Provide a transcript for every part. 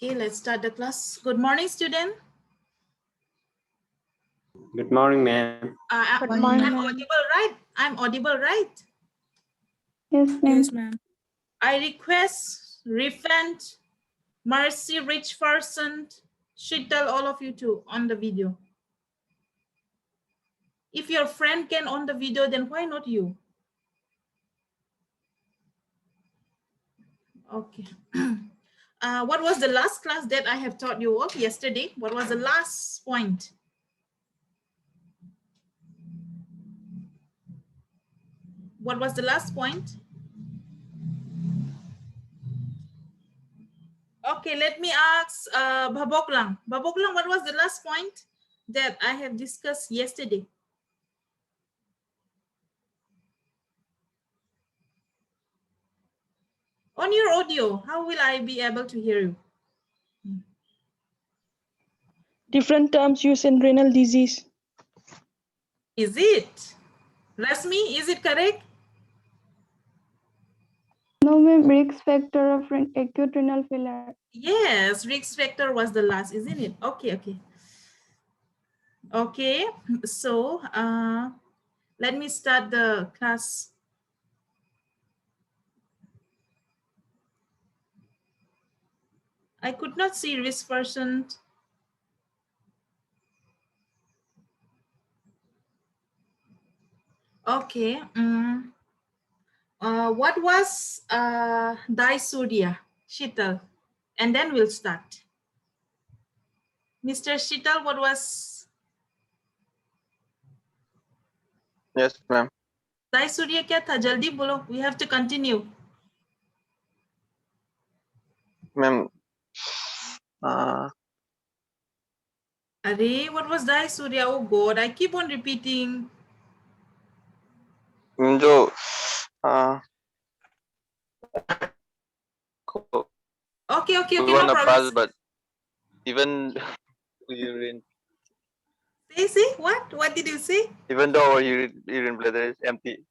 Okay, let's start the class. Good morning, student. Good morning, ma'am. I'm audible, right? I'm audible, right? Yes, ma'am. Yes, ma'am. I request Refund, Mercy, Rich Person, should tell all of you to on the video. If your friend can on the video, then why not you? Okay. What was the last class that I have taught you of yesterday? What was the last point? What was the last point? Okay, let me ask Baboklang. Baboklang, what was the last point that I have discussed yesterday? On your audio, how will I be able to hear you? Different terms used in renal disease. Is it? Rasmi, is it correct? No, ma'am. Risk factor of acute renal failure. Yes, risk factor was the last, isn't it? Okay, okay. Okay, so let me start the class. I could not see risk person. Okay. What was dysuria? Shital. And then we'll start. Mr. Shital, what was? Yes, ma'am. Dysuria kya tha? Jaldi bolo. We have to continue. Ma'am. Arey, what was dysuria? Oh God, I keep on repeating. जो Okay, okay, we okay, no wanna problem. pass, but even urine, Say, what? What did you say? even though our urine bladder is empty.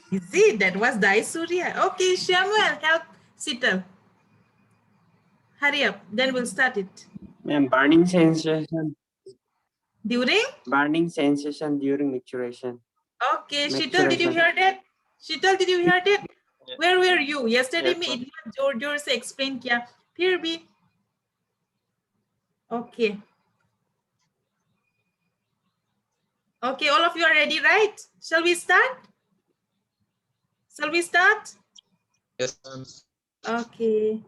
You see, that was dysuria. Okay, Samuel, help Sital. Hurry up, then we'll start it. Ma'am, burning sensation during maturation. Okay, Shital, did you hear that? Shital, did you hear that? Yes. Where were you? Yesterday, Yes, me ma'am. itna jor se explain kiya. Here be. Okay. Okay, all of you are ready, right? Shall we start? Shall we start? Yes, ma'am. Okay.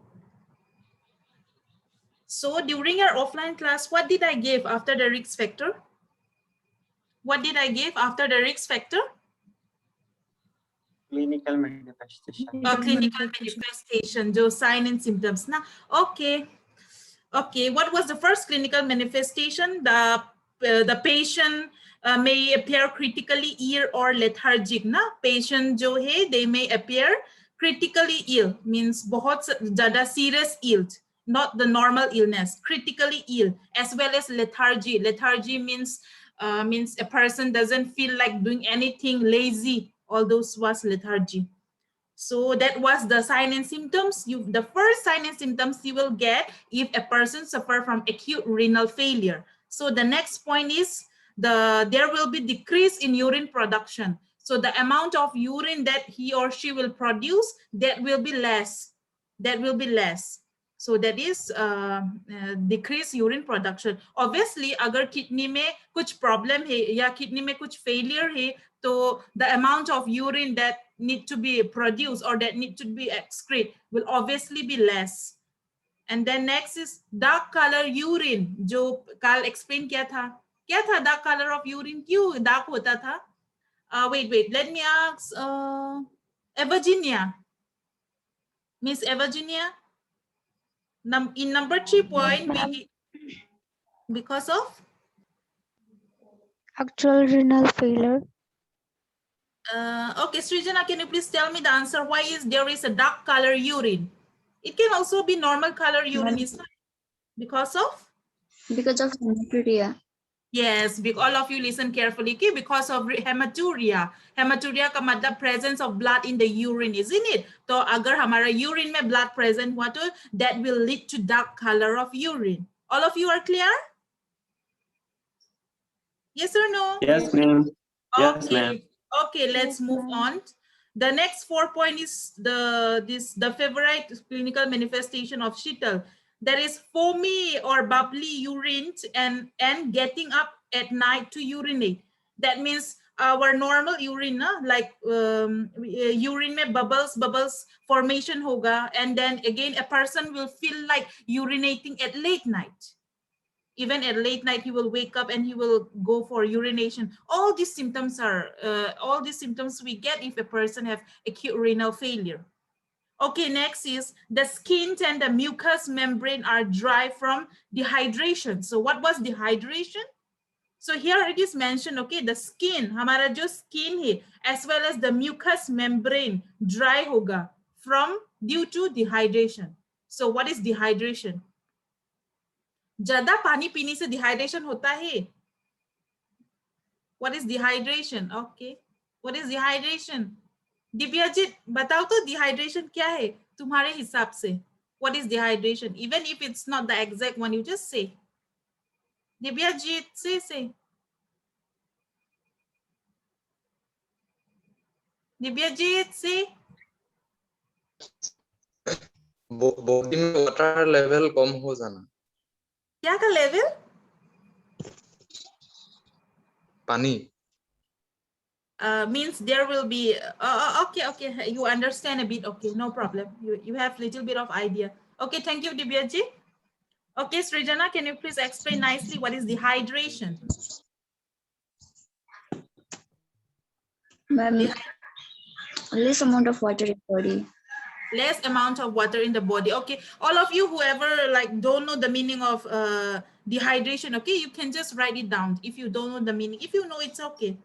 So during our offline class, what did I give after the risk factor? What did I give after the risk factor? Clinical manifestation. Clinical manifestation, jo sign and symptoms. Na? Okay. Okay, what was the first clinical manifestation? The patient may appear critically ill or lethargic. Na? Patient jo hai, they may appear critically ill, means बहुत ज़्यादा serious ill, not the normal illness, critically ill, as well as lethargy. Lethargy means a person doesn't feel like doing anything, lazy. All those was lethargy. So that was the sign and symptoms. The first sign and symptoms you will get if a person suffer from acute renal failure. So the next point is there will be decrease in urine production. So the amount of urine that he or she will produce, that will be less. That will be less. So that is decrease urine production. Obviously, अगर kidney में कुछ problem है या kidney में कुछ failure है, so the amount of urine that need to be produced or that need to be excreted will obviously be less. And then next is dark color urine. जो काल explain क्या था dark color of urine? क्यों dark होता था? Wait, let me ask Virginia. Miss Virginia, in number 3 point, because of? Actual renal failure. Okay, Srijana, can you please tell me the answer? Why is there is a dark color urine? It can also be normal color urine, is not? Because of? Because of hematuria. Yes, all of you listen carefully. Okay? Because of hematuria. Hematuria का मतलब presence of blood in the urine, isn't it? तो अगर हमारा urine में blood present हुआ तो that will lead to dark color of urine. All of you are clear? Yes or no? Yes, ma'am. Yes, ma'am. Okay. Okay, let's move on. The next 4 point is the favorite clinical manifestation of Shital. That is foamy or bubbly urine and getting up at night to urinate. That means our normal urine, like urine में bubbles formation होगा, and then again a person will feel like urinating at late night. Even at late night, he will wake up and he will go for urination. All these symptoms we get if a person have acute renal failure. Okay, next is the skin and the mucous membrane are dry from dehydration. So what was dehydration? So here it is mentioned, okay, the skin, हमारा जो skin है, as well as the mucous membrane dry होगा from due to dehydration. So what is dehydration? ज्यादा पानी पीने से dehydration होता है. What is dehydration? Okay. What is dehydration? दिव्याजीत बताओ तो dehydration क्या है तुम्हारे हिसाब से? What is dehydration? Even if it's not the exact one, you just say. दिव्याजीत say. दिव्याजीत say. Body में वाटर लेवल कम हो जाना. क्या का लेवल? पानी. Means there will be okay, you understand a bit. Okay, no problem, you have little bit of idea. Okay, thank you, Divyaji. Okay, Srijana, can you please explain nicely what is dehydration? Ma'am, less amount of water in body. Less amount of water in the body. Okay, all of you whoever like don't know the meaning of dehydration, okay, you can just write it down if you don't know the meaning. If you know, it's okay.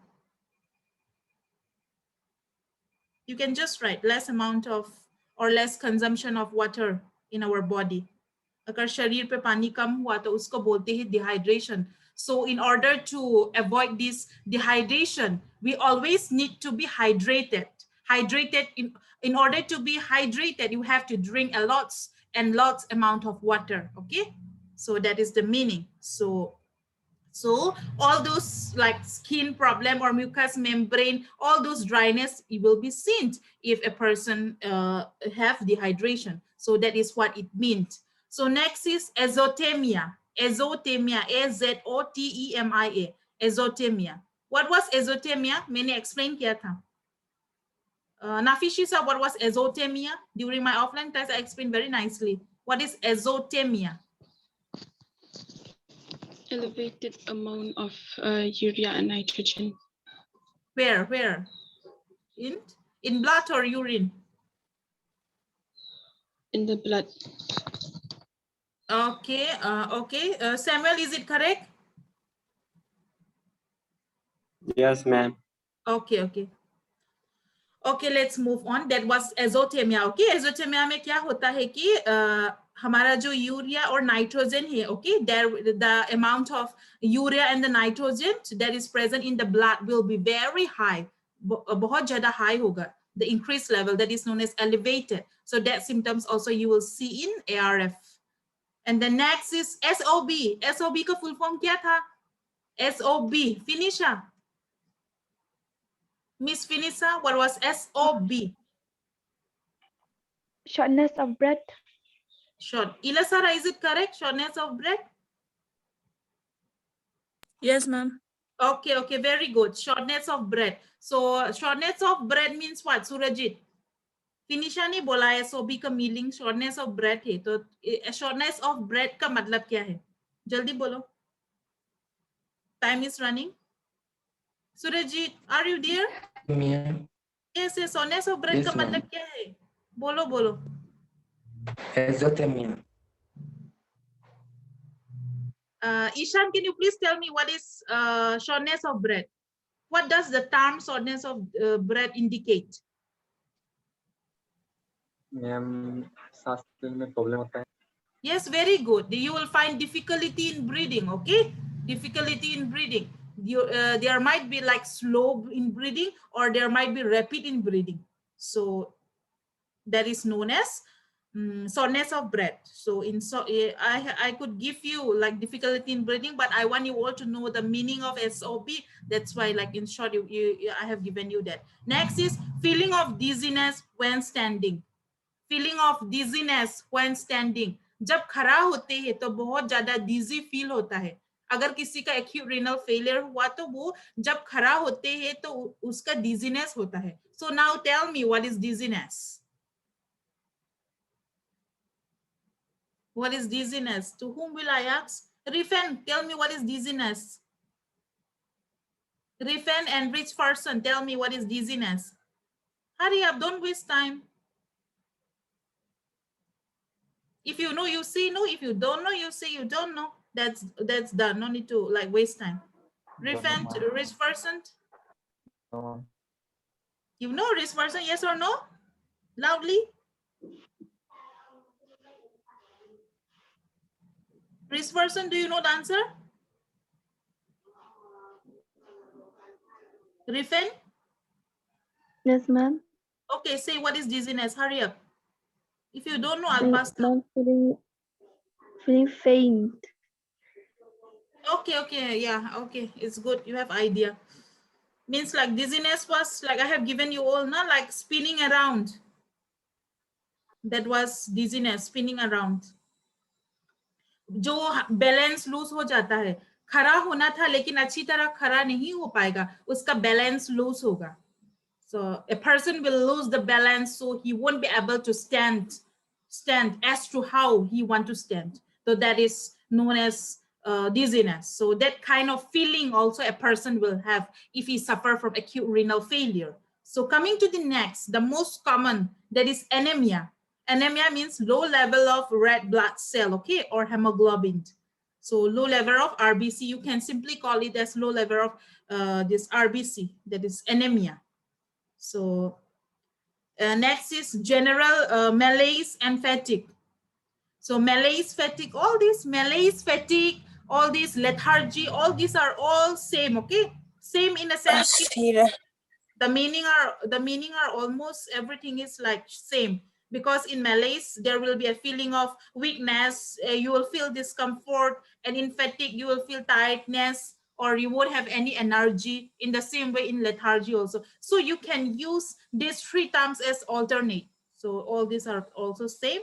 You can just write less amount of or less consumption of water in our body. अगर शरीर पे पानी कम हुआ तो उसको बोलते हैं dehydration. So in order to avoid this dehydration, we always need to be hydrated. In order to be hydrated, you have to drink a lots amount of water. Okay, so that is the meaning. So all those like skin problem or mucous membrane, all those dryness, it will be seen if a person have dehydration. So that is what it means. So next is azotemia. Azotemia, A-Z-O-T-E-M-I-A. Azotemia. What was azotemia? मैंने explain किया था. Nafishi sir, what was azotemia? During my offline class, I explained very nicely. What is azotemia? Elevated amount of urea and nitrogen. Where? In blood or urine? In the blood. Okay, Samuel, is it correct? Yes, ma'am. Okay, let's move on. That was azotemia. Okay, azotemia में क्या होता है कि हमारा जो urea और nitrogen है, okay, the amount of urea and the nitrogen that is present in the blood will be very high. बहुत ज़्यादा high होगा. The increased level that is known as elevated. So that symptoms also you will see in ARF. And the next is SOB. SOB का full form क्या था? SOB. Finisha. Miss Finisha, what was SOB? Shortness of breath. Short. Ilasara, is it correct? Shortness of breath? Yes, ma'am. Okay, very good. Shortness of breath. So shortness of breath means what, Surajit? Finisha ने बोला SOB का meaning shortness of breath है. तो shortness of breath का मतलब क्या है? जल्दी बोलो. Time is running. Surajit, are you there? Yes, shortness of breath का मतलब क्या है? बोलो. Azotemia. Ishan, can you please tell me what is shortness of breath? What does the term shortness of breath indicate? Ma'am सांस लेने में problem होता है. Yes, very good. You will find difficulty in breathing, okay? difficulty in breathing. There might be like slow in breathing, or there might be rapid in breathing. So that is known as shortness of breath. So I could give you like difficulty in breathing, but I want you all to know the meaning of SOB. That's why, like in short, I have given you that. Next is feeling of dizziness when standing. Feeling of dizziness when standing. जब खड़ा होते हैं तो बहुत ज्यादा dizzy feel होता है. अगर किसी का acute renal failure हुआ तो वो जब खड़ा होते हैं तो उसका dizziness होता है. So now tell me, what is dizziness? What is dizziness? To whom will I ask? Rifen, tell me what is dizziness. Rifen and Rich Person, tell me what is dizziness. Hurry up, don't waste time. If you know, you say no. If you don't know, you say you don't know. That's done. No need to like waste time. Rifen, Rich Person. You know Rich Person, yes or no? Loudly. Rich Person, do you know the answer? Rifen? Yes, ma'am. Okay, say what is dizziness. Hurry up. If you don't know, I'll pass. Ma'am, feeling faint. Okay, yeah, okay, it's good. You have idea. Means like dizziness was like I have given you all, not like spinning around. That was dizziness, spinning around. जो balance loose हो जाता है, खड़ा होना था लेकिन अच्छी तरह खड़ा नहीं हो पाएगा, उसका बैलेंस लूज होगा. So a person will lose the balance, so he won't be able to stand as to how he want to stand. So that is known as dizziness. So that kind of feeling also a person will have if he suffer from acute renal failure. So coming to the next, the most common, that is anemia. Anemia means low level of red blood cell, okay, or hemoglobin. So low level of RBC, you can simply call it as low level of this RBC, that is anemia. So next is general malaise and fatigue. So malaise, fatigue, all these malaise, fatigue, all these lethargy, all these are all same, okay? Same in a sense. The meaning are almost everything is like same, because in malaise there will be a feeling of weakness, you will feel discomfort, and in fatigue you will feel tiredness, or you won't have any energy. In the same way in lethargy also. So you can use these three terms as alternate. So all these are also same.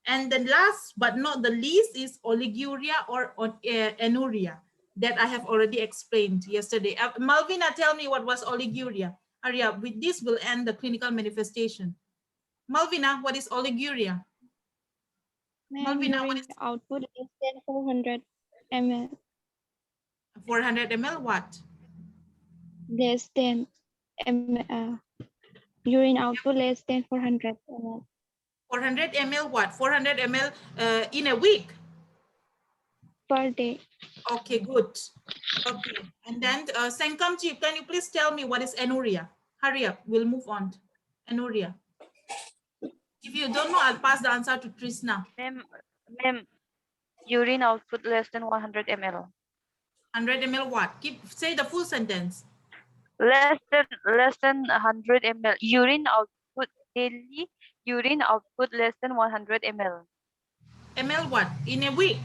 And the last but not the least is oliguria or anuria, that I have already explained yesterday. Malvina, tell me what was oliguria. Arya, with this will end the clinical manifestation. Malvina, what is oliguria? Malvina, what is output less than 400 ml. 400 ml what? Less than ml. Urine output less than 400 ml. 400 ml what? 400 ml in a week? Per day. Okay, good. Okay, and then Senkamji, can you please tell me what is anuria? Hurry up, we'll move on. Anuria. If you don't know, I'll pass the answer to Trishna. Ma'am, urine output less than 100 ml. 100 ml what? Say the full sentence. Less than 100 ml. Urine output daily. Urine output less than 100 ml. ml what? In a week?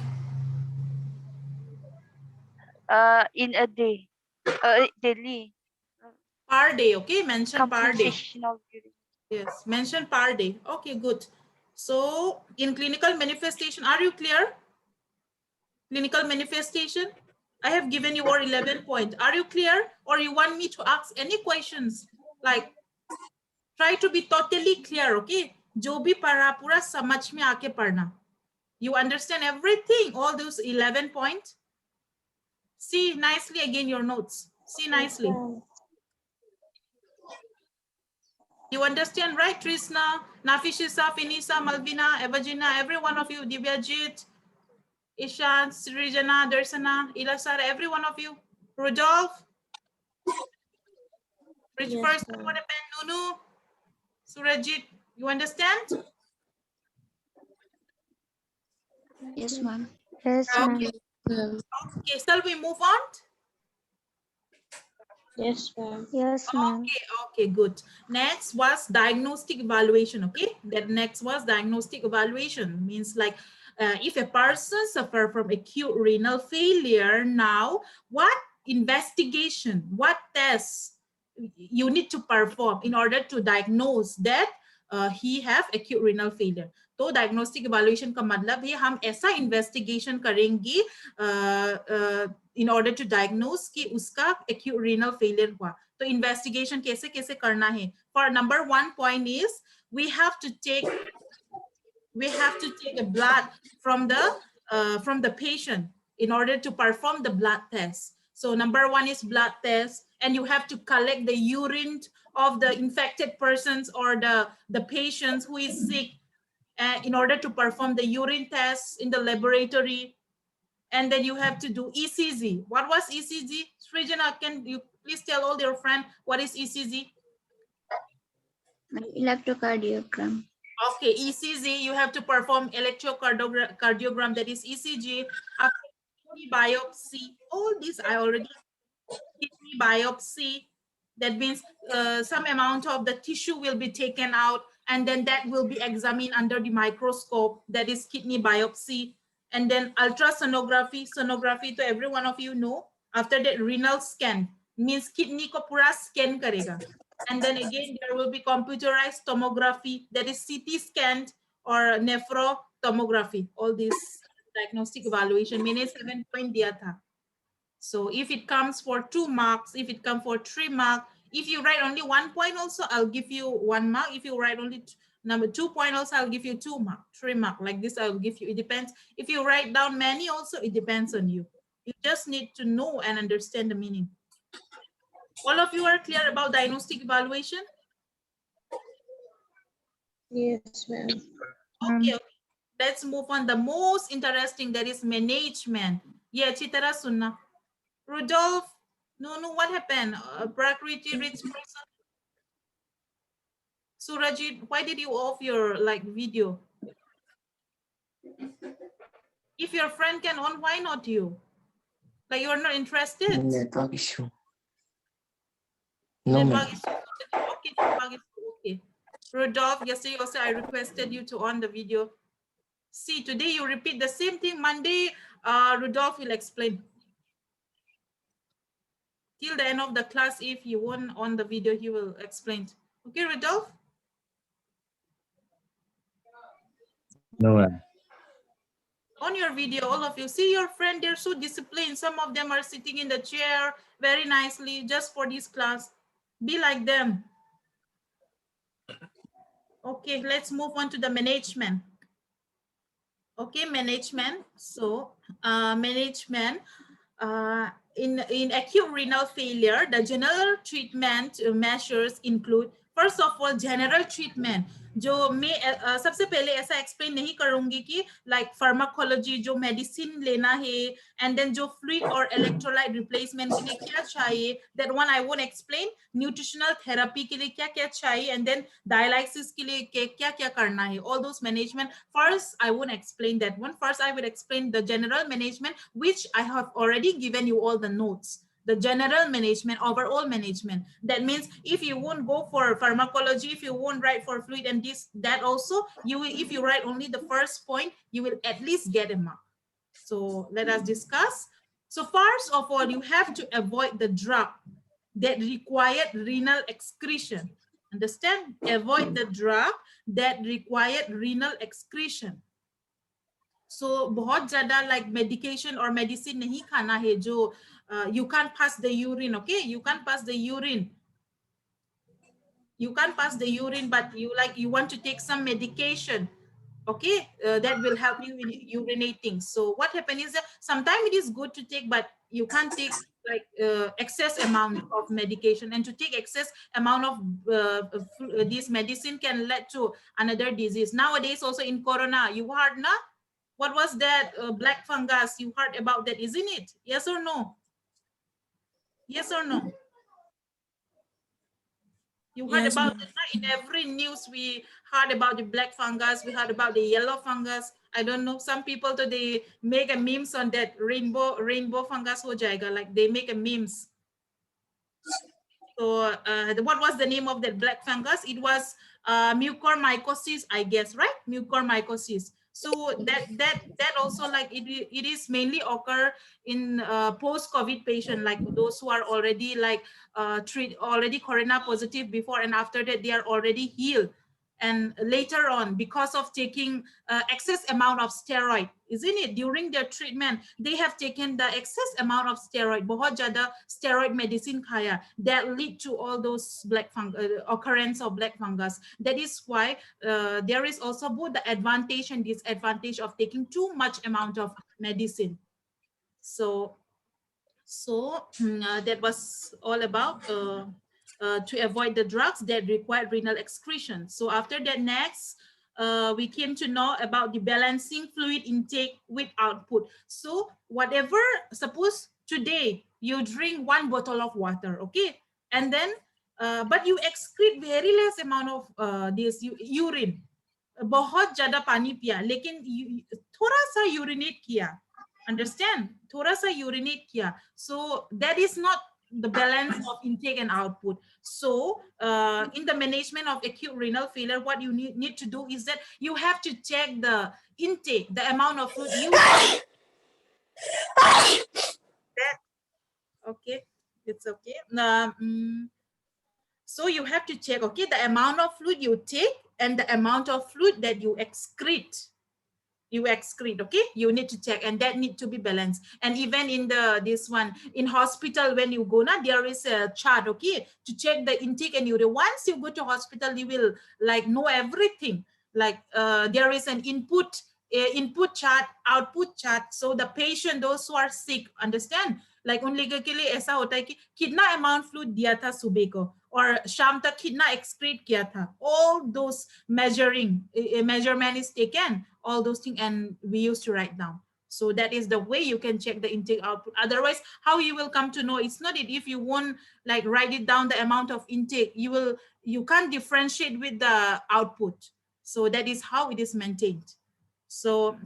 In a day. Daily. Per day, okay? Mention per day. Compositional urine. Yes, mention per day. Okay, good. So in clinical manifestation, are you clear? Clinical manifestation? I have given you all 11 points. Are you clear? Or you want me to ask any questions? Like, try to be totally clear, okay? जो भी पढ़ा पूरा समझ में आके पढ़ना. You understand everything, all those 11 points? See nicely again your notes. See nicely. You understand, right, Trishna, Nafishisa, Finisa, Malvina, Evagina, every one of you, Divyajit, Ishan, Srijana, Darsana, Ilasara, every one of you. Rudolph, Rich First, Nunu, Surajit, you understand? Yes, ma'am. Yes, ma'am. Okay. Okay, shall we move on? Yes, ma'am. Yes, ma'am. Okay, good. Next was diagnostic evaluation. Okay, that next was diagnostic evaluation. Means like if a person suffer from acute renal failure, now what investigation, what tests you need to perform in order to diagnose that he have acute renal failure. तो diagnostic evaluation का मतलब है हम ऐसा investigation करेंगे in order to diagnose कि उसका acute renal failure हुआ. तो investigation कैसे कैसे करना है? For number 1 point is we have to take a blood from the patient in order to perform the blood test. So number 1 is blood test, and you have to collect the urine of the infected persons or the patients who is sick in order to perform the urine test in the laboratory. And then you have to do ECG. What was ECG? Srijana, can you please tell all your friends what is ECG? Electrocardiogram. Okay, ECG, you have to perform electrocardiogram, that is ECG. After kidney biopsy, all this I already, kidney biopsy, that means some amount of the tissue will be taken out and then that will be examined under the microscope, that is kidney biopsy. And then ultrasonography, sonography, to every one of you know. After that, renal scan, means kidney ko pura scan karega. And then again, there will be computerized tomography, that is CT scan or nephrotomography. All this diagnostic evaluation, मैंने 7 point दिया था. So if it comes for 2 marks, if it comes for 3 marks, if you write only 1 point also, I'll give you 1 mark. If you write only number 2 point also, I'll give you 2 mark, 3 mark. Like this, I'll give you, it depends. If you write down many also, it depends on you. You just need to know and understand the meaning. All of you are clear about diagnostic evaluation? Yes, ma'am. Okay, let's move on. The most interesting, that is management. Yeah, Chitara Sunna. Rudolph, no, what happened? Prakriti, rich person. Surajit, why did you off your video? If your friend can on, why not you? Like you're not interested? Network issue. No, Network ma'am. issue. Okay, network issue. Okay. Rudolph, yesterday also I requested you to on the video. See, today you repeat the same thing. Monday, Rudolph will explain. Till the end of the class, if you want on the video, he will explain. Okay, Rudolph? No, ma'am. On your video, all of you, see your friend, they're so disciplined. Some of them are sitting in the chair very nicely just for this class. Be like them. Okay, let's move on to the management. Okay, management. So management, in acute renal failure, the general treatment measures include, first of all, general treatment. जो मैं सबसे पहले ऐसा explain नहीं करूंगी कि like pharmacology जो medicine लेना है एंड देन जो फ्लूइड और इलेक्ट्रोलाइट रिप्लेसमेंट के लिए क्या चाहिए, that one I won't explain. Nutritional therapy के लिए क्या क्या चाहिए एंड देन डायलाइसिस के लिए क्या क्या करना है, all those management. First I won't explain that one. First I will explain the general management which I have already given you all the notes. The general management, overall management. That means if you won't go for pharmacology, if you won't write for fluid and this, that also, you will, if you write only the first point, you will at least get a mark. So let us discuss. So first of all, you have to avoid the drug that required renal excretion. Understand? Avoid the drug that required renal excretion. So बहुत ज़्यादा like medication or medicine नहीं खाना है जो you can't pass the urine. Okay, you can't pass the urine. You can't pass the urine, but you want to take some medication. Okay, that will help you in urinating. So what happens is that sometimes it is good to take, but you can't take like excess amount of medication, and to take excess amount of this medicine can lead to another disease. Nowadays also in Corona, you heard na? What was that black fungus? You heard about that, isn't it? Yes or no? Yes or no? You heard about it, right? In every news we heard about the black fungus, we heard about the yellow fungus. I don't know. Some people today make a memes on that rainbow fungus ho jayega. Like they make a memes. So what was the name of that black fungus? It was mucormycosis, I guess, right? Mucormycosis. So that also like it is mainly occur in post-COVID patient, like those who are already like already corona positive before and after that they are already healed. And later on, because of taking excess amount of steroid, isn't it? During their treatment, they have taken the excess amount of steroid, बहुत ज़्यादा steroid medicine खाया, that lead to all those black occurrence of black fungus. That is why there is also both the advantage and disadvantage of taking too much amount of medicine. So that was all about to avoid the drugs that require renal excretion. So after that, next, we came to know about the balancing fluid intake with output. So whatever, suppose today you drink 1 bottle of water, okay? And then, but you excrete very less amount of this urine. बहुत ज़्यादा पानी पिया, लेकिन थोड़ा सा urinate किया. Understand? थोड़ा सा urinate किया. So that is not the balance of intake and output. So in the management of acute renal failure, what you need to do is that you have to check the intake, the amount of fluid you take. Okay, it's okay. So you have to check, okay, the amount of fluid you take and the amount of fluid that you excrete. Okay, you need to check, and that need to be balanced. And even in this one in hospital, when you go now, there is a chart, okay, to check the intake and urea. Once you go to hospital, you will like know everything. Like there is an input chart, output chart. So the patient, those who are sick, understand, like only के लिए ऐसा होता है कि कितना amount fluid दिया था सुबह को और शाम तक कितना excrete किया था. All those measurement is taken, all those things, and we used to write down. So that is the way you can check the intake output. Otherwise, how you will come to know? It's not it if you won't like write it down the amount of intake. You can't differentiate with the output. So that is how it is maintained. So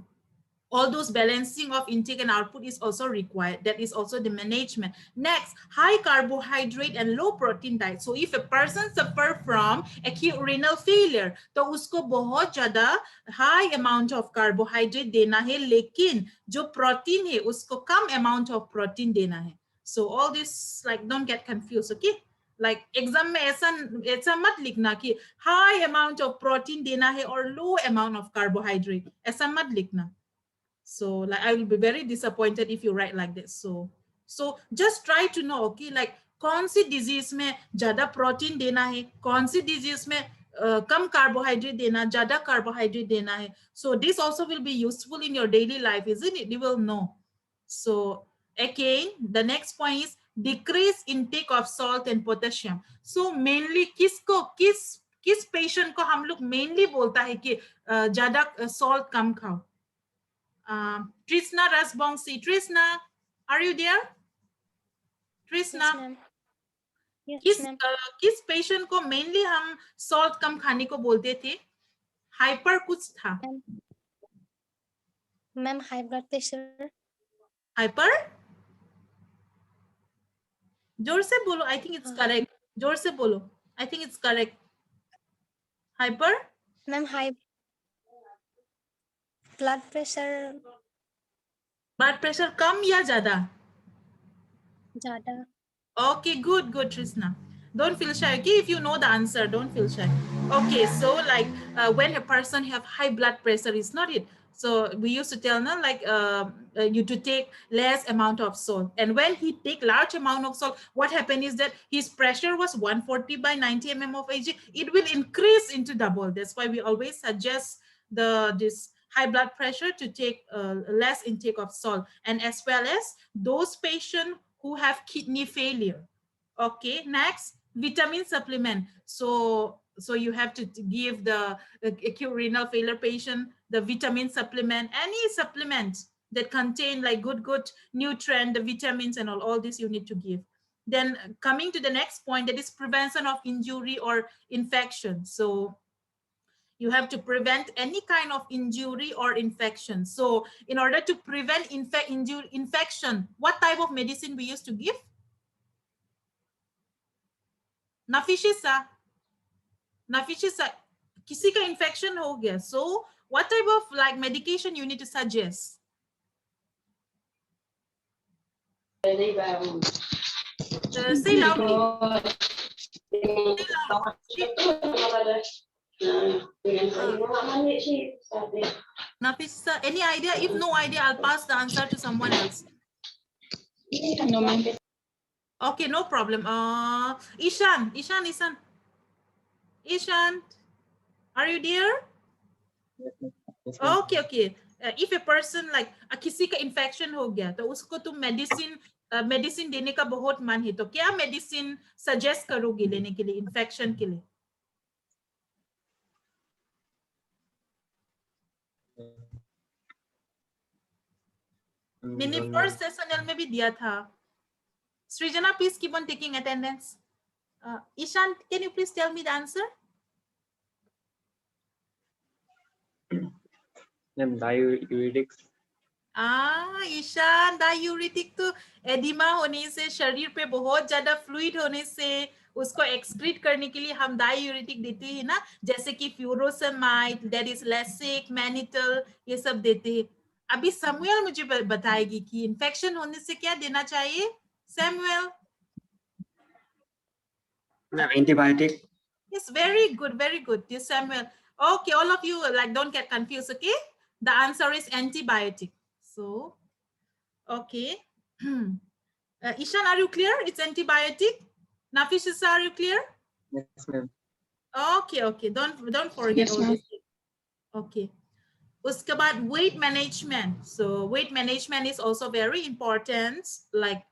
all those balancing of intake and output is also required. That is also the management. Next, high carbohydrate and low protein diet. So if a person suffer from acute renal failure, तो उसको बहुत ज़्यादा high amount of carbohydrate देना है, लेकिन जो protein है उसको कम amount of protein देना है. So all this, like, don't get confused, okay? Like exam में ऐसा मत लिखना कि high amount of protein देना है और low amount of carbohydrate. ऐसा मत लिखना. So like I will be very disappointed if you write like this. So just try to know, okay, like कौन सी disease में ज़्यादा protein देना है, कौन सी disease में कम carbohydrate देना, ज़्यादा carbohydrate देना है. So this also will be useful in your daily life, isn't it? You will know. So again, the next point is decrease intake of salt and potassium. So mainly किस patient को हम लोग mainly बोलता है कि ज़्यादा salt कम खाओ. Trishna Rasbongsi. Trishna, are you there? Trishna. किस patient को mainly हम salt कम खाने को बोलते थे? Hyper कुछ था. Ma'am high blood pressure. Hyper? जोर से बोलो. I think it's correct. जोर से बोलो. I think it's correct. Hyper? Ma'am high blood pressure. Blood pressure कम या ज़्यादा? ज़्यादा. Okay, good, Trishna. Don't feel shy, okay? If you know the answer, don't feel shy. Okay, so like when a person have high blood pressure, it's not it. So we used to tell them like you to take less amount of salt. And when he take large amount of salt, what happened is that his pressure was 140 by 90 mm of Hg. It will increase into double. That's why we always suggest this high blood pressure to take less intake of salt, and as well as those patients who have kidney failure. Okay, next, vitamin supplement. So you have to give the acute renal failure patient the vitamin supplement, any supplement that contain like good nutrient, the vitamins and all this you need to give. Then coming to the next point, that is prevention of injury or infection. So You have to prevent any kind of injury or infection. So in order to prevent infection, what type of medicine we used to give? Nafishisa, किसी का infection हो गया. So what type of like medication you need to suggest? Say loudly. Nafisa, any idea? If no idea, I'll pass the answer to someone else. No, ma'am. Okay, no problem. Ishan, are you there? Okay, okay. If a person like किसी का infection हो गया तो उसको तुम medicine देने का बहुत मन है तो क्या medicine suggest करोगी लेने के लिए infection के लिए? मैंने first session में भी दिया था. Srijana, please keep on taking attendance. Ishan, can you please tell me the answer? Diuretics. Ishan, diuretic तो एडिमा होने से, शरीर पे बहुत ज्यादा फ्लूइड होने से उसको एक्सक्रीट करने के लिए हम डायूरेटिक देते हैं ना, जैसे कि फ्यूरोसेमाइड, दैट इज लेसिक, मैनिटल, ये सब देते हैं. अभी सैमुअल मुझे बताएगी कि इन्फेक्शन होने से क्या देना चाहिए. Samuel. Antibiotic. Yes, very good, yes, Samuel. Okay, all of you like don't get confused, okay? The answer is antibiotic. So, okay. Ishan, are you clear? It's antibiotic. Nafisa, are you clear? Yes, ma'am. Okay, okay. Don't forget Yes, all ma'am. this. Okay. Uske baad weight management. So weight management is also very important. Like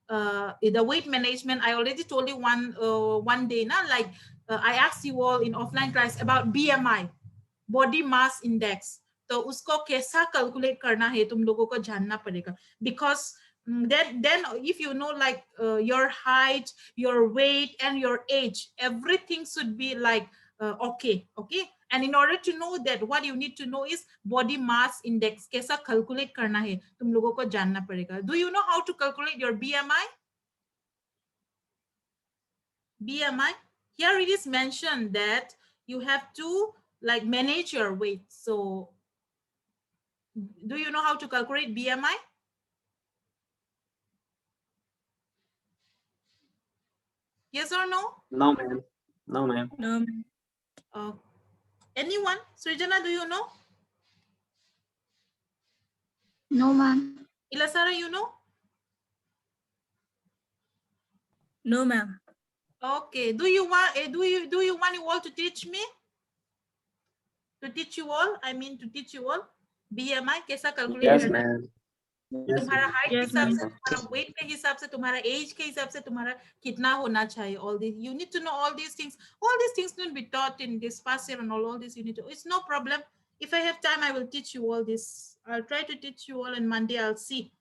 the weight management, I already told you one day na, like I asked you all in offline class about BMI, body mass index. तो उसको कैसा calculate करना है तुम लोगों को जानना पड़ेगा, because then if you know like your height, your weight and your age, everything should be like okay. And in order to know that, what you need to know is body mass index कैसा calculate करना है तुम लोगों को जानना पड़ेगा. Do you know how to calculate your BMI? BMI, here it is mentioned that you have to like manage your weight. So do you know how to calculate BMI? Yes or no? No, ma'am. No, ma'am. No. Anyone? Srijana, do you know? No, ma'am. Ilasara, you know? No, ma'am. Okay. Do you want you all to teach me? To teach you all? I mean to teach you all BMI कैसा calculate Yes, करना है? ma'am. Yes, तुम्हारा ma'am. height के Yes, हिसाब से, ma'am. तुम्हारा weight के हिसाब से, तुम्हारा age के हिसाब से, तुम्हारा कितना होना चाहिए, all these you need to know. All these things need to be taught in this past year and all this you need to. It's no problem. If I have time, I will teach you all this. I'll try to teach you all on Monday. I'll see.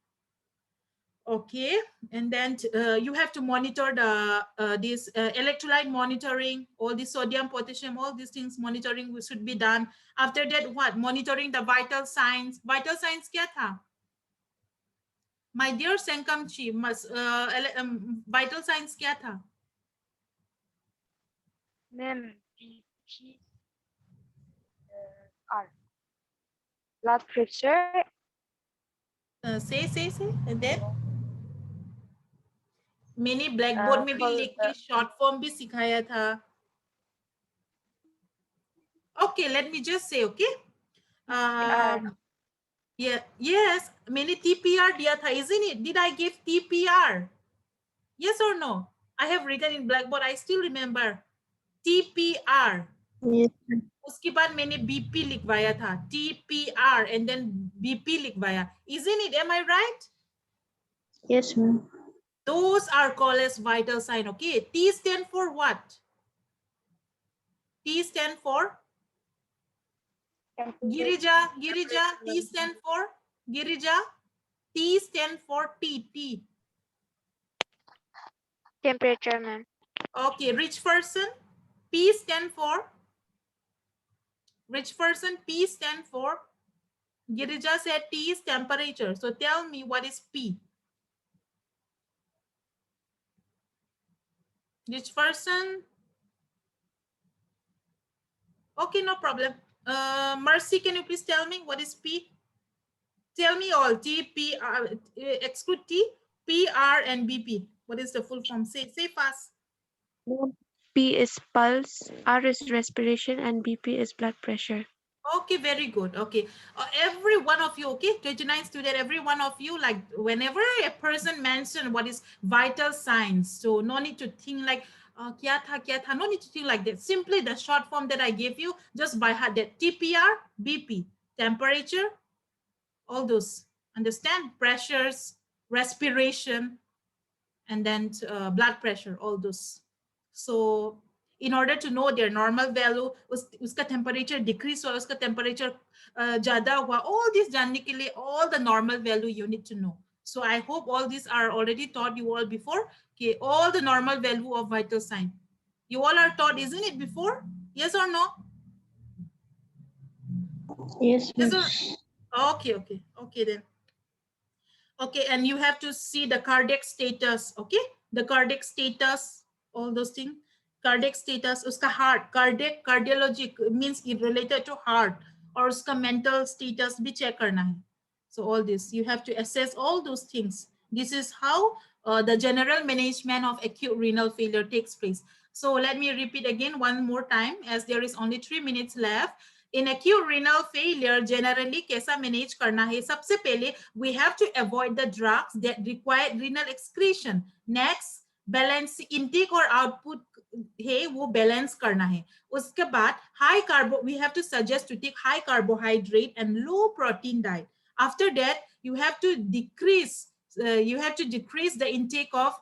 Okay, and then you have to monitor the this electrolyte monitoring, all the sodium, potassium, all these things monitoring should be done. After that, what? Monitoring the vital signs. Vital signs क्या था? My dear Senkamchi, vital signs क्या था? Ma'am, BP, blood pressure. Say, and then मैंने blackboard में भी लिख के short form भी सिखाया था. Okay, let me just say, okay. Yeah, yes, मैंने TPR दिया था, isn't it? Did I give TPR? Yes or no? I have written in blackboard. I still remember TPR. Yes. उसके बाद मैंने BP लिखवाया था, TPR and then BP लिखवाया. Isn't it? Am I right? Yes, ma'am. Those are called as vital sign. Okay. T stand for what? T stand for Girija. T stand for Girija. T stand for T. Temperature, ma'am. Okay. Rich person. P stand for Which person? P stand for? Girija said T is temperature. So tell me what is P? Which person? Okay, no problem. Mercy, can you please tell me what is P? Tell me all. T, P, R, exclude T, P, R, and BP. What is the full form? Say fast. P is pulse, R is respiration, and BP is blood pressure. Okay, very good. Okay, every one of you, okay, 29 student, every one of you, like whenever a person mention what is vital signs, so no need to think like, kya tha, no need to think like that. Simply the short form that I gave you, just by heart, that TPR, BP, temperature, all those, understand? Pressures, respiration, and then blood pressure, all those. So in order to know their normal value, uska temperature decrease or uska temperature ज़्यादा हुआ, all this जानने के लिए, all the normal value you need to know. So I hope all these are already taught you all before. Okay, all the normal value of vital sign. You all are taught, isn't it, before? Yes or no? Yes, Yes ma'am. or okay then. Okay, and you have to see the cardiac status, okay? The cardiac status, all those things. Cardiac status, uska heart, cardiology means it related to heart, or uska mental status bhi check karna hai. So all this, you have to assess all those things. This is how the general management of acute renal failure takes place. So let me repeat again one more time, as there is only 3 minutes left. In acute renal failure, generally kaisa manage karna hai? Sabse pehle, we have to avoid the drugs that require renal excretion. Next, balance intake or output है वो balance करना है. उसके बाद high carbo, we have to suggest to take high carbohydrate and low protein diet. After that, you have to decrease the intake of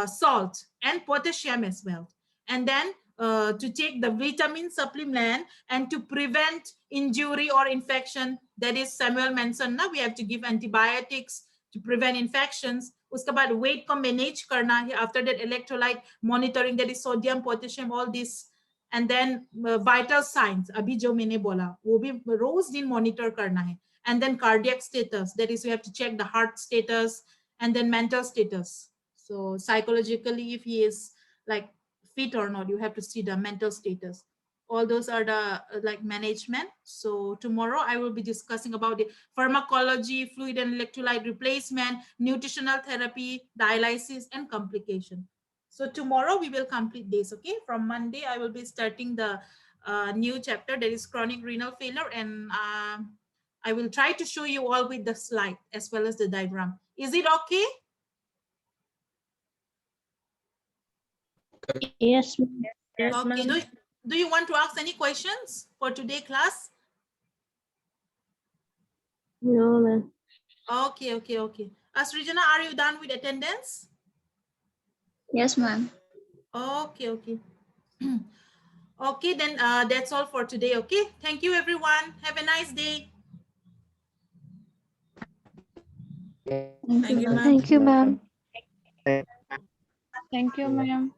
salt and potassium as well. And then to take the vitamin supplement and to prevent injury or infection. That is Samuel mentioned, now we have to give antibiotics to prevent infections. उसके बाद weight को manage करना है. After that, electrolyte monitoring, that is sodium, potassium, all this. And then vital signs, अभी जो मैंने बोला, वो भी रोज दिन monitor करना है. And then cardiac status, that is, we have to check the heart status, and then mental status. So psychologically, if he is like fit or not, you have to see the mental status. All those are the like management. So tomorrow I will be discussing about the pharmacology, fluid and electrolyte replacement, nutritional therapy, dialysis, and complication. So tomorrow we will complete this. Okay, from Monday I will be starting the new chapter, that is chronic renal failure, and I will try to show you all with the slide as well as the diagram. Is it okay? Yes, ma'am. Okay. Do you want to ask any questions for today class? No, ma'am. Okay. Srijana, are you done with attendance? Yes, ma'am. Okay. Okay, then that's all for today. Okay, thank you everyone. Have a nice day. Thank you, ma'am. Thank you, ma'am. Thank Thank you, ma'am.